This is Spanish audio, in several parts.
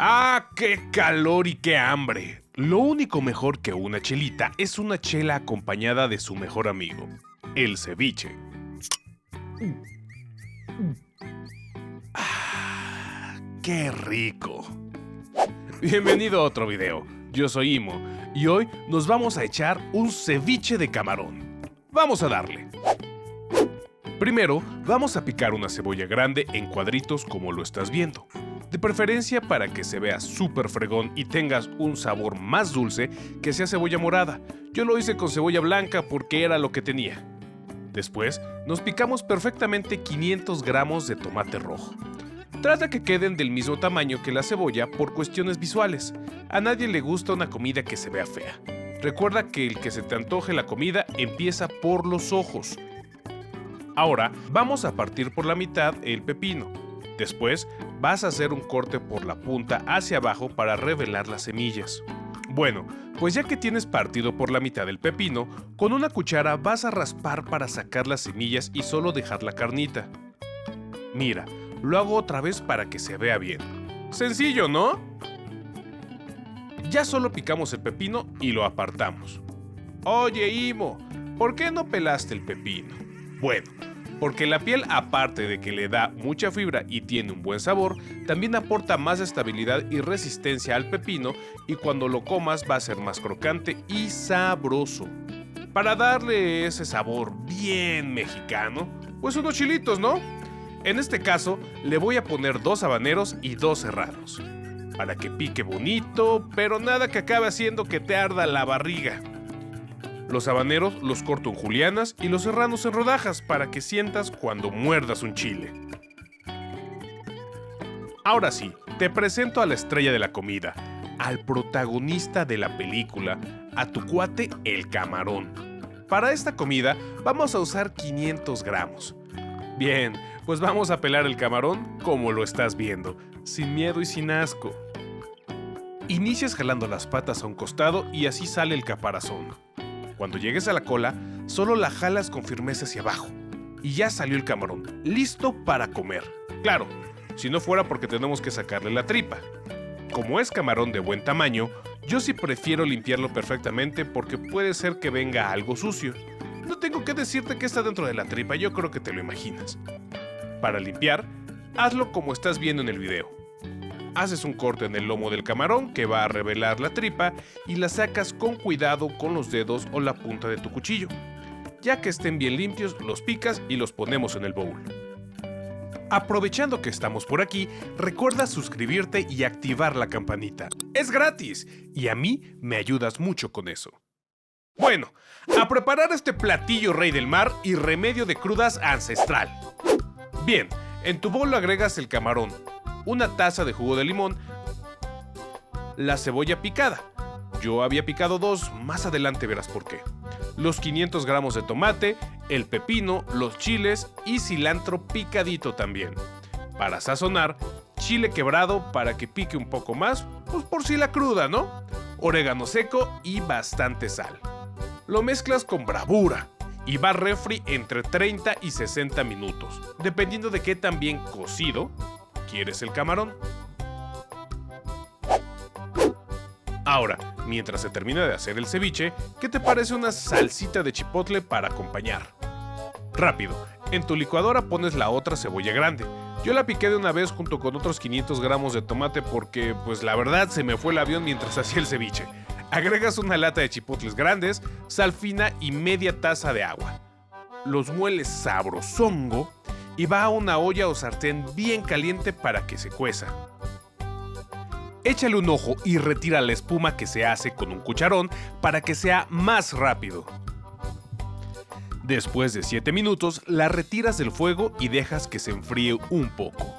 ¡Ah, qué calor y qué hambre! Lo único mejor que una chelita es una chela acompañada de su mejor amigo, el ceviche. ¡Ah, qué rico! Bienvenido a otro video. Yo soy Imo y hoy nos vamos a echar un ceviche de camarón. Vamos a darle. Primero, vamos a picar una cebolla grande en cuadritos como lo estás viendo. De preferencia para que se vea súper fregón y tengas un sabor más dulce que sea cebolla morada. Yo lo hice con cebolla blanca porque era lo que tenía. Después, nos picamos perfectamente 500 gramos de tomate rojo. Trata que queden del mismo tamaño que la cebolla por cuestiones visuales. A nadie le gusta una comida que se vea fea. Recuerda que el que se te antoje la comida empieza por los ojos. Ahora vamos a partir por la mitad el pepino. Después vas a hacer un corte por la punta hacia abajo para revelar las semillas. Bueno, pues ya que tienes partido por la mitad el pepino, con una cuchara vas a raspar para sacar las semillas y solo dejar la carnita. Mira, lo hago otra vez para que se vea bien. Sencillo, ¿no? Ya solo picamos el pepino y lo apartamos. Oye, Imo, ¿por qué no pelaste el pepino? Bueno, porque la piel, aparte de que le da mucha fibra y tiene un buen sabor, también aporta más estabilidad y resistencia al pepino y cuando lo comas va a ser más crocante y sabroso. Para darle ese sabor bien mexicano, pues unos chilitos, ¿no? En este caso, le voy a poner 2 habaneros y 2 serranos, para que pique bonito, pero nada que acabe haciendo que te arda la barriga. Los habaneros los corto en julianas y los serranos en rodajas para que sientas cuando muerdas un chile. Ahora sí, te presento a la estrella de la comida, al protagonista de la película, a tu cuate el camarón. Para esta comida vamos a usar 500 gramos. Bien, pues vamos a pelar el camarón como lo estás viendo, sin miedo y sin asco. Inicias jalando las patas a un costado y así sale el caparazón. Cuando llegues a la cola, solo la jalas con firmeza hacia abajo. Y ya salió el camarón, listo para comer. Claro, si no fuera porque tenemos que sacarle la tripa. Como es camarón de buen tamaño, yo sí prefiero limpiarlo perfectamente porque puede ser que venga algo sucio. No tengo que decirte que está dentro de la tripa, yo creo que te lo imaginas. Para limpiar, hazlo como estás viendo en el video. Haces un corte en el lomo del camarón que va a revelar la tripa y la sacas con cuidado con los dedos o la punta de tu cuchillo. Ya que estén bien limpios, los picas y los ponemos en el bowl. Aprovechando que estamos por aquí, recuerda suscribirte y activar la campanita. ¡Es gratis! Y a mí me ayudas mucho con eso. Bueno, a preparar este platillo rey del mar y remedio de crudas ancestral. Bien, en tu bowl agregas el camarón, una taza de jugo de limón, la cebolla picada. Yo había picado 2, más adelante verás por qué. Los 500 gramos de tomate, el pepino, los chiles y cilantro picadito también. Para sazonar, chile quebrado para que pique un poco más, pues por si la cruda, ¿no? Orégano seco y bastante sal. Lo mezclas con bravura y va a refri entre 30 y 60 minutos, dependiendo de qué tan bien cocido quieres el camarón. Ahora, mientras se termina de hacer el ceviche, ¿qué te parece una salsita de chipotle para acompañar? Rápido, en tu licuadora pones la otra cebolla grande. Yo la piqué de una vez junto con otros 500 gramos de tomate porque, pues la verdad, se me fue el avión mientras hacía el ceviche. Agregas una lata de chipotles grandes, sal fina y media taza de agua. Los mueles sabrosongo y va a una olla o sartén bien caliente para que se cueza. Échale un ojo y retira la espuma que se hace con un cucharón para que sea más rápido. Después de 7 minutos, la retiras del fuego y dejas que se enfríe un poco.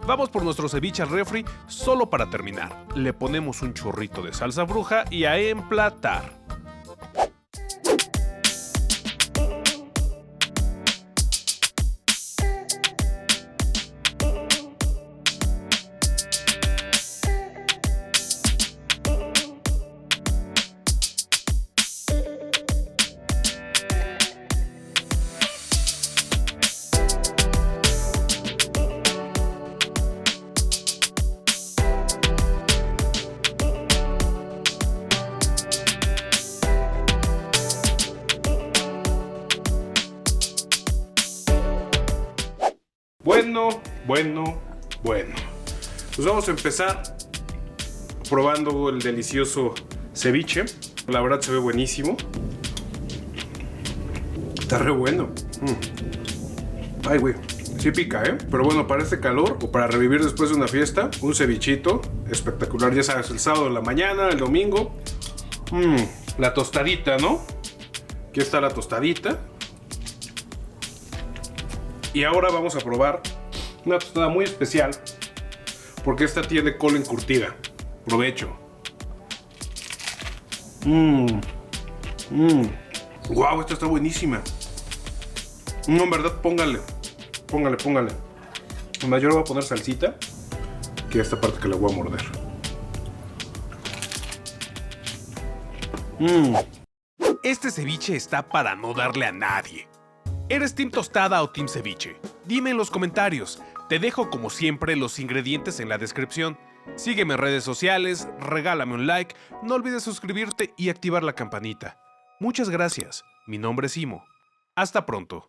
Vamos por nuestro ceviche al refri solo para terminar. Le ponemos un chorrito de salsa bruja y a emplatar. Bueno. Pues vamos a empezar probando el delicioso ceviche. La verdad se ve buenísimo. Está re bueno. Ay, güey. Sí pica, ¿eh? Pero bueno, para este calor o para revivir después de una fiesta, un cevichito espectacular. Ya sabes, el sábado en la mañana, el domingo. La tostadita, ¿no? Aquí está la tostadita. Y ahora vamos a probar una tostada muy especial, porque esta tiene col encurtida. Provecho. Wow, esta está buenísima. No, en verdad, póngale. Además, yo le voy a poner salsita, que esta parte que la voy a morder. Este ceviche está para no darle a nadie. ¿Eres team tostada o team ceviche? Dime en los comentarios. Te dejo como siempre los ingredientes en la descripción. Sígueme en redes sociales, regálame un like, no olvides suscribirte y activar la campanita. Muchas gracias. Mi nombre es Imo. Hasta pronto.